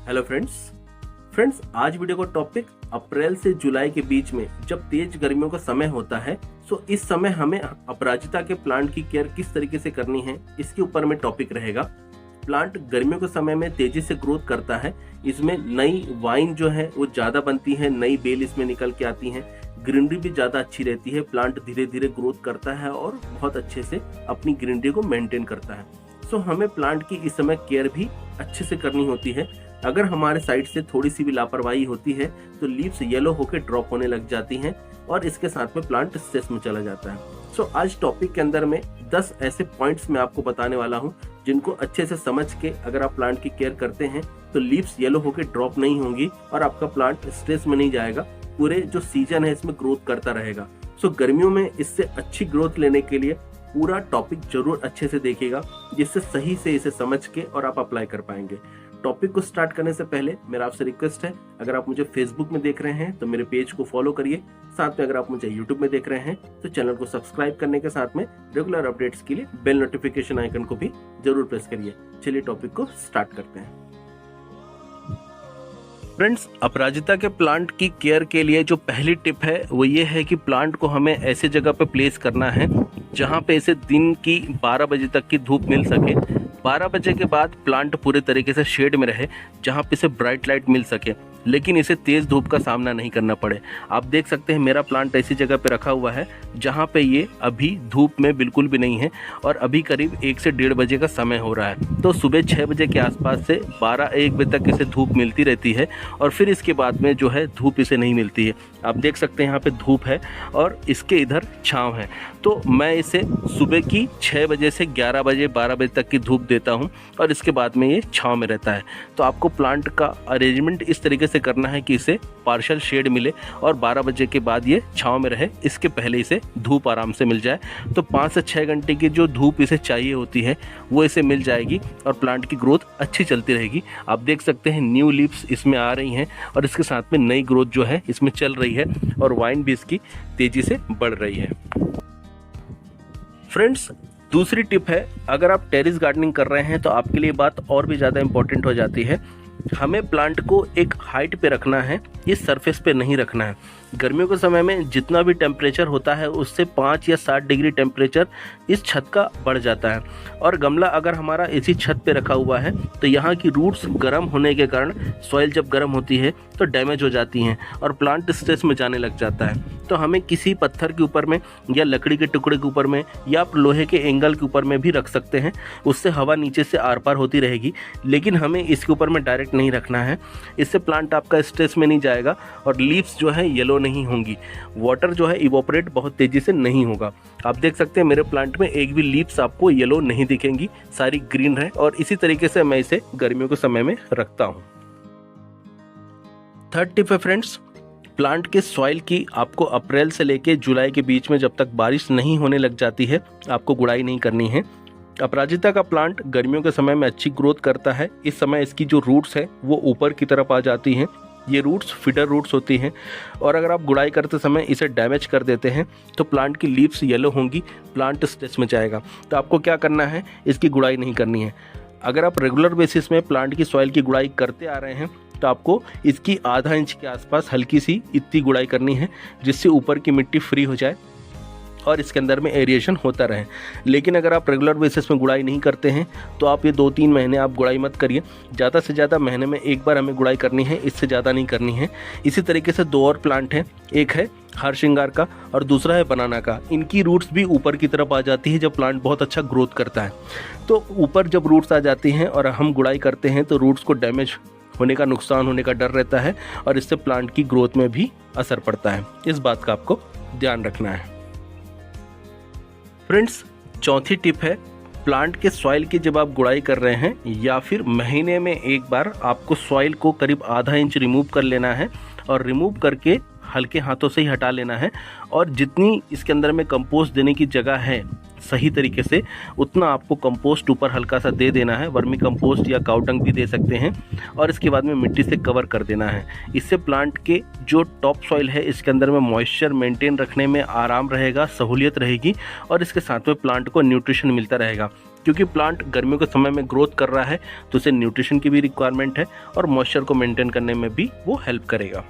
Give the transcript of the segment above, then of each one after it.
Hello friends आज video का topic अप्रैल से जुलाई के बीच में जब तेज गर्मियों का समय होता है, सो इस समय हमें अपराजिता के प्लांट की केयर किस तरीके से करनी है, इसके ऊपर में टॉपिक रहेगा। प्लांट गर्मियों के समय में तेजी से ग्रोथ करता है। इसमें नई वाइन जो है वो ज़्यादा बनती है, नई बेल इसमें निकल के आती है, ग्रीनरी भी ज़्यादा अच्छी रहती है। प्लांट धीरे धीरे ग्रोथ करता है और बहुत अच्छे से अपनी ग्रीनरी को मेंटेन करता है। सो हमें प्लांट की इस समय केयर भी अच्छे से करनी होती है। अगर हमारे साइड से थोड़ी सी भी लापरवाही होती है तो लीव्स येलो होकर ड्रॉप होने लग जाती हैं और इसके साथ में प्लांट स्ट्रेस में चला जाता है। सो आज टॉपिक के अंदर में 10 ऐसे पॉइंट्स मैं आपको बताने वाला हूं जिनको अच्छे से समझ के अगर आप प्लांट की केयर करते हैं तो लीव्स येलो होकर ड्रॉप नहीं होंगी और आपका प्लांट स्ट्रेस में नहीं जाएगा। पूरे जो सीजन है इसमें ग्रोथ करता रहेगा। सो गर्मियों में इससे अच्छी ग्रोथ लेने के लिए पूरा टॉपिक जरूर अच्छे से देखिएगा, जिससे सही से इसे समझ के और आप अप्लाई कर पाएंगे। टॉपिक को स्टार्ट करने से पहले मेरा आपसे रिक्वेस्ट है, अगर आप मुझे फेसबुक में देख रहे हैं तो मेरे पेज को फॉलो करिए। साथ में अगर आप मुझे यूट्यूब में देख रहे हैं तो चैनल को सब्सक्राइब करने के साथ में रेगुलर अपडेट्स के लिए बेल नोटिफिकेशन आइकन को भी जरूर प्रेस करिए। चलिए टॉपिक को स्टार्ट करते हैं। फ्रेंड्स, अपराजिता के प्लांट की केयर के लिए जो पहली टिप है वो ये है कि प्लांट को हमें ऐसे जगह पे प्लेस करना है जहाँ पे इसे दिन की 12 बजे तक की धूप मिल सके। 12 बजे के बाद प्लांट पूरे तरीके से शेड में रहे जहाँ पे इसे ब्राइट लाइट मिल सके, लेकिन इसे तेज़ धूप का सामना नहीं करना पड़े। आप देख सकते हैं मेरा प्लांट ऐसी जगह पे रखा हुआ है जहाँ पे ये अभी धूप में बिल्कुल भी नहीं है और अभी करीब 1 से 1:30 बजे का समय हो रहा है। तो सुबह 6 बजे के आसपास से 12-1 बजे तक इसे धूप मिलती रहती है और फिर इसके बाद में जो है धूप इसे नहीं मिलती है। आप देख सकते हैं यहाँ पे धूप है और इसके इधर छाँव है। तो मैं इसे सुबह की 6 बजे से 11 बजे 12 बजे तक की धूप देता हूँ और इसके बाद में ये छाँव में रहता है। तो आपको प्लांट का अरेंजमेंट इस तरीके से करना है कि इसे पार्शियल शेड मिले और 12 बजे के बाद ये छाँव में रहे, इसके पहले इसे धूप आराम से मिल जाए। तो 5 से 6 घंटे की जो धूप इसे चाहिए होती है वो इसे मिल जाएगी और प्लांट की ग्रोथ अच्छी चलती रहेगी। आप देख सकते हैं न्यू लीव्स इसमें आ रही हैं और इसके साथ में नई ग्रोथ जो है इसमें चल रही है और वाइन भी इसकी तेज़ी से बढ़ रही है। फ्रेंड्स, दूसरी टिप है, अगर आप टेरेस गार्डनिंग कर रहे हैं तो आपके लिए बात और भी ज़्यादा इंपॉर्टेंट हो जाती है। हमें प्लांट को एक हाइट पे रखना है, ये सरफेस पे नहीं रखना है। गर्मियों के समय में जितना भी टेम्परेचर होता है उससे 5 या 7 डिग्री टेम्परेचर इस छत का बढ़ जाता है और गमला अगर हमारा इसी छत पे रखा हुआ है तो यहाँ की रूट्स गर्म होने के कारण सॉइल जब गर्म होती है तो डैमेज हो जाती हैं और प्लांट स्ट्रेस में जाने लग जाता है। तो हमें किसी पत्थर के ऊपर में या लकड़ी के टुकड़े के ऊपर में या आप लोहे के एंगल के ऊपर में भी रख सकते हैं, उससे हवा नीचे से आर पार होती रहेगी। लेकिन हमें इसके ऊपर में डायरेक्ट नहीं रखना है, इससे प्लांट आपका स्ट्रेस में नहीं जाएगा और लीव्स जो है येलो नहीं होंगी, वाटर जो है इवोपरेट बहुत तेज़ी से नहीं होगा। आप देख सकते हैं मेरे प्लांट में एक भी लीव्स आपको येलो नहीं दिखेंगी, सारी ग्रीन है और इसी तरीके से मैं इसे गर्मियों के समय में रखता हूँ। थर्ड टिप है फ्रेंड्स, प्लांट के सॉइल की आपको अप्रैल से लेके जुलाई के बीच में जब तक बारिश नहीं होने लग जाती है आपको गुड़ाई नहीं करनी है। अपराजिता का प्लांट गर्मियों के समय में अच्छी ग्रोथ करता है। इस समय इसकी जो रूट्स हैं वो ऊपर की तरफ आ जाती हैं। ये रूट्स फीडर रूट्स होती हैं और अगर आप गुड़ाई करते समय इसे डैमेज कर देते हैं तो प्लांट की लीव्स येलो होंगी, प्लांट स्ट्रेस में जाएगा। तो आपको क्या करना है, इसकी गुड़ाई नहीं करनी है। अगर आप रेगुलर बेसिस में प्लांट की सॉइल की गुड़ाई करते आ रहे हैं तो आपको इसकी आधा इंच के आसपास हल्की सी इतनी गुड़ाई करनी है जिससे ऊपर की मिट्टी फ्री हो जाए और इसके अंदर में एरिएशन होता रहे। लेकिन अगर आप रेगुलर बेसिस में गुड़ाई नहीं करते हैं तो आप ये 2-3 महीने आप गुड़ाई मत करिए। ज़्यादा से ज़्यादा महीने में एक बार हमें गुड़ाई करनी है, इससे ज़्यादा नहीं करनी है। इसी तरीके से 2 और प्लांट हैं, एक है हार श्रृंगार का और दूसरा है बनाना का। इनकी रूट्स भी ऊपर की तरफ आ जाती है जब प्लांट बहुत अच्छा ग्रोथ करता है। तो ऊपर जब रूट्स आ जाती हैं और हम गुड़ाई करते हैं तो रूट्स को डैमेज होने का, नुकसान होने का डर रहता है और इससे प्लांट की ग्रोथ में भी असर पड़ता है। इस बात का आपको ध्यान रखना है। फ्रेंड्स, चौथी टिप है, प्लांट के सॉइल की जब आप गुड़ाई कर रहे हैं या फिर महीने में एक बार आपको सॉइल को करीब आधा इंच रिमूव कर लेना है और रिमूव करके हल्के हाथों से ही हटा लेना है और जितनी इसके अंदर में कंपोस्ट देने की जगह है सही तरीके से उतना आपको कंपोस्ट ऊपर हल्का सा दे देना है। वर्मी कंपोस्ट या काऊ डंग भी दे सकते हैं और इसके बाद में मिट्टी से कवर कर देना है। इससे प्लांट के जो टॉप सॉइल है इसके अंदर में मॉइस्चर मेंटेन रखने में आराम रहेगा, सहूलियत रहेगी और इसके साथ में प्लांट को न्यूट्रिशन मिलता रहेगा। क्योंकि प्लांट गर्मियों के समय में ग्रोथ कर रहा है तो उसे न्यूट्रिशन की भी रिक्वायरमेंट है और मॉइस्चर को मेंटेन करने में भी वो हेल्प करेगा।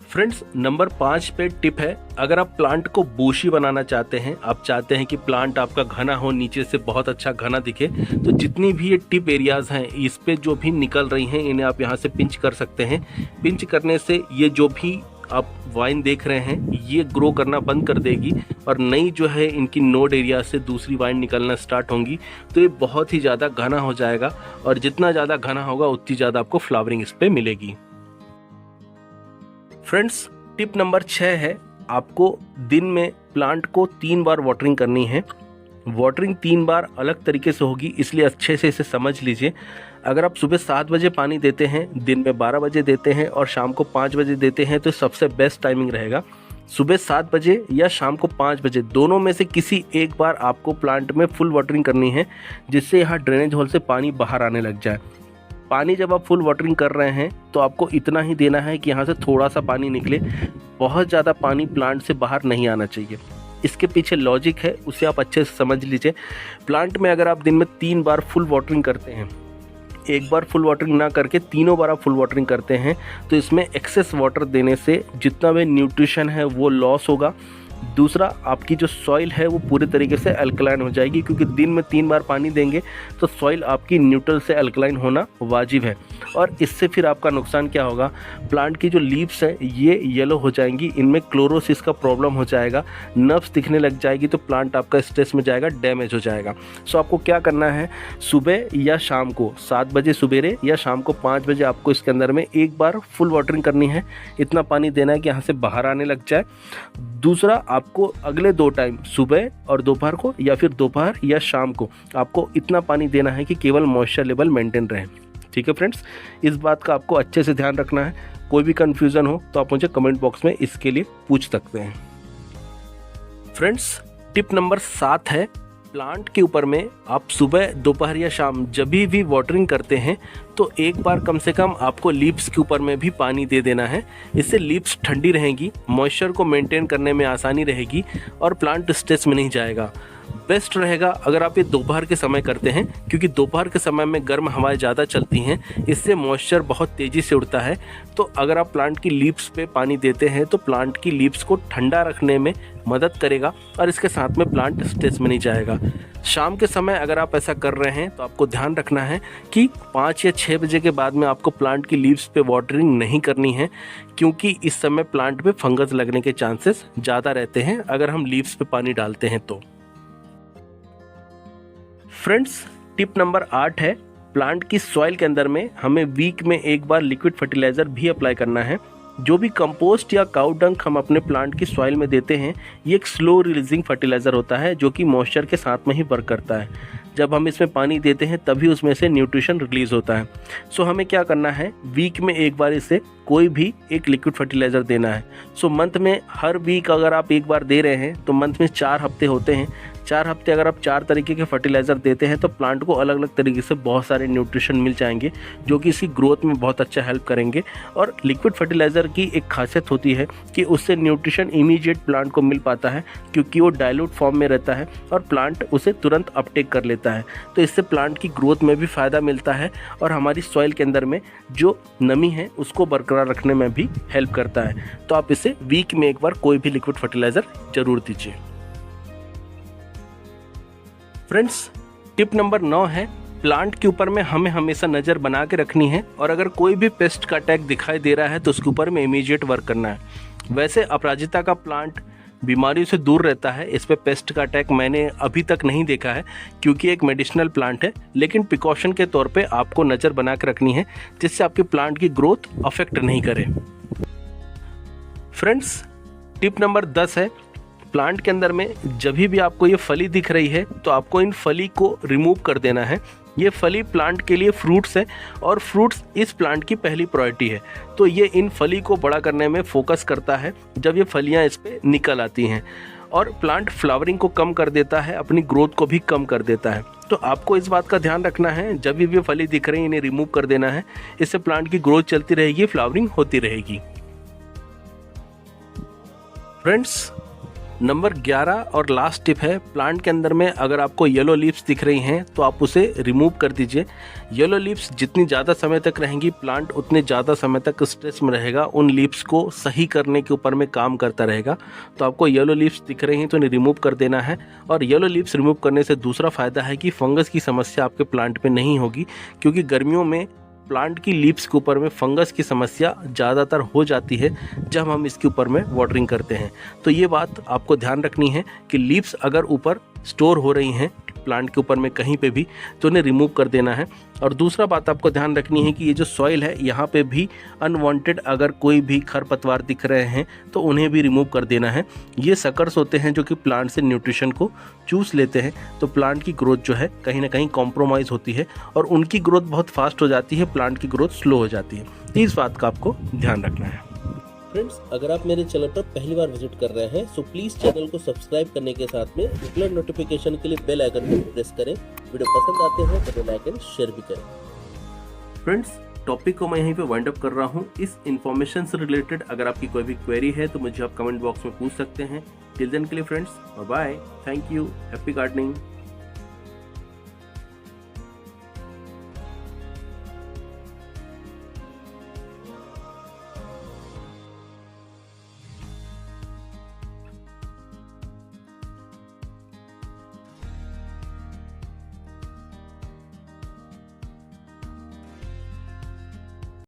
फ्रेंड्स, नंबर 5 पे टिप है, अगर आप प्लांट को बूशी बनाना चाहते हैं, आप चाहते हैं कि प्लांट आपका घना हो, नीचे से बहुत अच्छा घना दिखे, तो जितनी भी ये टिप एरियाज हैं इस पे जो भी निकल रही हैं इन्हें आप यहाँ से पिंच कर सकते हैं। पिंच करने से ये जो भी आप वाइन देख रहे हैं ये ग्रो करना बंद कर देगी और नई जो है इनकी नोड एरिया से दूसरी वाइन निकलना स्टार्ट होंगी, तो ये बहुत ही ज़्यादा घना हो जाएगा और जितना ज़्यादा घना होगा उतनी ज़्यादा आपको फ्लावरिंग इस पर मिलेगी। फ्रेंड्स, टिप नंबर 6 है, आपको दिन में प्लांट को 3 बार वाटरिंग करनी है। वाटरिंग 3 बार अलग तरीके से होगी, इसलिए अच्छे से इसे समझ लीजिए। अगर आप सुबह 7 बजे पानी देते हैं, दिन में 12 बजे देते हैं और शाम को 5 बजे देते हैं तो सबसे बेस्ट टाइमिंग रहेगा सुबह 7 बजे या शाम को 5 बजे, दोनों में से किसी एक बार आपको प्लांट में फुल वाटरिंग करनी है, जिससे यहाँ ड्रेनेज होल से पानी बाहर आने लग जाए। पानी जब आप फुल वाटरिंग कर रहे हैं तो आपको इतना ही देना है कि यहाँ से थोड़ा सा पानी निकले, बहुत ज़्यादा पानी प्लांट से बाहर नहीं आना चाहिए। इसके पीछे लॉजिक है, उसे आप अच्छे से समझ लीजिए। प्लांट में अगर आप दिन में 3 बार फुल वाटरिंग करते हैं, एक बार फुल वाटरिंग ना करके तीनों बार आप फुल वाटरिंग करते हैं, तो इसमें एक्सेस वाटर देने से जितना भी न्यूट्रिशन है वो लॉस होगा। दूसरा, आपकी जो सॉइल है वो पूरे तरीके से अल्कलाइन हो जाएगी, क्योंकि दिन में 3 बार पानी देंगे तो सॉइल आपकी न्यूट्रल से अल्कलाइन होना वाजिब है। और इससे फिर आपका नुकसान क्या होगा, प्लांट की जो लीव्स हैं ये येलो हो जाएंगी, इनमें क्लोरोसिस का प्रॉब्लम हो जाएगा, नर्व्स दिखने लग जाएगी, तो प्लांट आपका स्ट्रेस में जाएगा, डैमेज हो जाएगा। सो आपको क्या करना है, सुबह या शाम को 7 बजे सुबेरे या शाम को 5 बजे आपको इसके अंदर में एक बार फुल वाटरिंग करनी है। इतना पानी देना है कि यहाँ से बाहर आने लग जाए। दूसरा, आपको अगले 2 टाइम सुबह और दोपहर को या फिर दोपहर या शाम को आपको इतना पानी देना है कि केवल मॉइस्चर लेवल मेंटेन रहे। ठीक है फ्रेंड्स, इस बात का आपको अच्छे से ध्यान रखना है। कोई भी कंफ्यूजन हो तो आप मुझे कमेंट बॉक्स में इसके लिए पूछ सकते हैं। फ्रेंड्स, टिप नंबर 7 है, प्लांट के ऊपर में आप सुबह दोपहर या शाम जब भी वाटरिंग करते हैं तो एक बार कम से कम आपको लीव्स के ऊपर में भी पानी दे देना है। इससे लीव्स ठंडी रहेंगी, मॉइस्चर को मेंटेन करने में आसानी रहेगी और प्लांट स्ट्रेस में नहीं जाएगा। बेस्ट रहेगा अगर आप ये दोपहर के समय करते हैं, क्योंकि दोपहर के समय में गर्म हवाएं ज़्यादा चलती हैं, इससे मॉइस्चर बहुत तेज़ी से उड़ता है। तो अगर आप प्लांट की लीव्स पे पानी देते हैं तो प्लांट की लीव्स को ठंडा रखने में मदद करेगा और इसके साथ में प्लांट स्ट्रेस में नहीं जाएगा। शाम के समय अगर आप ऐसा कर रहे हैं तो आपको ध्यान रखना है कि 5 या 6 बजे के बाद में आपको प्लांट की लीव्स पे वाटरिंग नहीं करनी है, क्योंकि इस समय प्लांट पे फंगस लगने के चांसेस ज़्यादा रहते हैं अगर हम लीव्स पे पानी डालते हैं तो। फ्रेंड्स, टिप नंबर 8 है, प्लांट की सॉइल के अंदर में हमें वीक में एक बार लिक्विड फर्टिलाइज़र भी अप्लाई करना है। जो भी कंपोस्ट या काउ डंक हम अपने प्लांट की सॉइल में देते हैं ये एक स्लो रिलीजिंग फर्टिलाइज़र होता है जो कि मॉइस्चर के साथ में ही वर्क करता है। जब हम इसमें पानी देते हैं तभी उसमें से न्यूट्रिशन रिलीज होता है। सो हमें क्या करना है, वीक में एक बार इसे कोई भी एक लिक्विड फर्टिलाइज़र देना है। सो मंथ में हर वीक अगर आप एक बार दे रहे हैं तो मंथ में 4 हफ्ते होते हैं। 4 हफ्ते अगर आप 4 तरीके के फर्टिलाइज़र देते हैं तो प्लांट को अलग अलग तरीके से बहुत सारे न्यूट्रिशन मिल जाएंगे जो कि इसकी ग्रोथ में बहुत अच्छा हेल्प करेंगे। और लिक्विड फर्टिलाइज़र की एक खासियत होती है कि उससे न्यूट्रिशन इमीडिएट प्लांट को मिल पाता है, क्योंकि वो डाइल्यूट फॉर्म में रहता है और प्लांट उसे तुरंत अपटेक कर लेता है। तो इससे प्लांट की ग्रोथ में भी फ़ायदा मिलता है और हमारी सॉइल के अंदर में जो नमी है उसको बरकरार रखने में भी हेल्प करता है। तो आप इसे वीक में एक बार कोई भी लिक्विड फर्टिलाइज़र जरूर दीजिए। फ्रेंड्स, टिप नंबर 9 है, प्लांट के ऊपर में हमें हमेशा नज़र बना के रखनी है और अगर कोई भी पेस्ट का अटैक दिखाई दे रहा है तो उसके ऊपर में इमीडिएट वर्क करना है। वैसे अपराजिता का प्लांट बीमारियों से दूर रहता है, इस पे पेस्ट का अटैक मैंने अभी तक नहीं देखा है क्योंकि एक मेडिसिनल प्लांट है, लेकिन प्रिकॉशन के तौर पे आपको नज़र बना के रखनी है जिससे आपके प्लांट की ग्रोथ अफेक्ट नहीं करे। फ्रेंड्स, टिप नंबर 10 है, प्लांट के अंदर में जब भी आपको ये फली दिख रही है तो आपको इन फली को रिमूव कर देना है। ये फली प्लांट के लिए फ्रूट्स है और फ्रूट्स इस प्लांट की पहली प्रायोरिटी है, तो ये इन फली को बड़ा करने में फोकस करता है जब ये फलियां इस पे निकल आती हैं। और प्लांट फ्लावरिंग को कम कर देता है, अपनी ग्रोथ को भी कम कर देता है। तो आपको इस बात का ध्यान रखना है, जब भी ये फली दिख रही है इन्हें रिमूव कर देना है, इससे प्लांट की ग्रोथ चलती रहेगी, फ्लावरिंग होती रहेगी। फ्रेंड्स, नंबर 11 और लास्ट टिप है, प्लांट के अंदर में अगर आपको येलो लीव्स दिख रही हैं तो आप उसे रिमूव कर दीजिए। येलो लीव्स जितनी ज़्यादा समय तक रहेंगी, प्लांट उतने ज़्यादा समय तक स्ट्रेस में रहेगा, उन लीव्स को सही करने के ऊपर में काम करता रहेगा। तो आपको येलो लीव्स दिख रही हैं तो इन्हें रिमूव कर देना है। और येलो लीव्स रिमूव करने से दूसरा फ़ायदा है कि फंगस की समस्या आपके प्लांट में नहीं होगी, क्योंकि गर्मियों में प्लांट की लीव्स के ऊपर में फंगस की समस्या ज़्यादातर हो जाती है जब हम इसके ऊपर में वाटरिंग करते हैं। तो ये बात आपको ध्यान रखनी है कि लीव्स अगर ऊपर स्टोर हो रही हैं प्लांट के ऊपर में कहीं पे भी, तो उन्हें रिमूव कर देना है। और दूसरा बात आपको ध्यान रखनी है कि ये जो सॉइल है, यहाँ पे भी अनवांटेड अगर कोई भी खरपतवार दिख रहे हैं तो उन्हें भी रिमूव कर देना है। ये सकर्स होते हैं जो कि प्लांट से न्यूट्रिशन को चूस लेते हैं, तो प्लांट की ग्रोथ जो है कहीं ना कहीं कॉम्प्रोमाइज़ होती है और उनकी ग्रोथ बहुत फास्ट हो जाती है, प्लांट की ग्रोथ स्लो हो जाती है। इस बात का आपको ध्यान रखना है। फ्रेंड्स, अगर आप मेरे चैनल पर पहली बार विजिट कर रहे हैं तो प्लीज़ चैनल को सब्सक्राइब करने के साथ में रेगुलर नोटिफिकेशन के लिए बेल आइकन को प्रेस करें। वीडियो पसंद आते हैं तो बेल आइकन शेयर भी करें। फ्रेंड्स, टॉपिक को मैं यहीं पे वाइंड अप कर रहा हूँ। इस इन्फॉर्मेशन से रिलेटेड अगर आपकी कोई भी क्वेरी है तो मुझे आप कमेंट बॉक्स में पूछ सकते हैं। टिल देन के लिए friends, bye bye, thank you, happy gardening.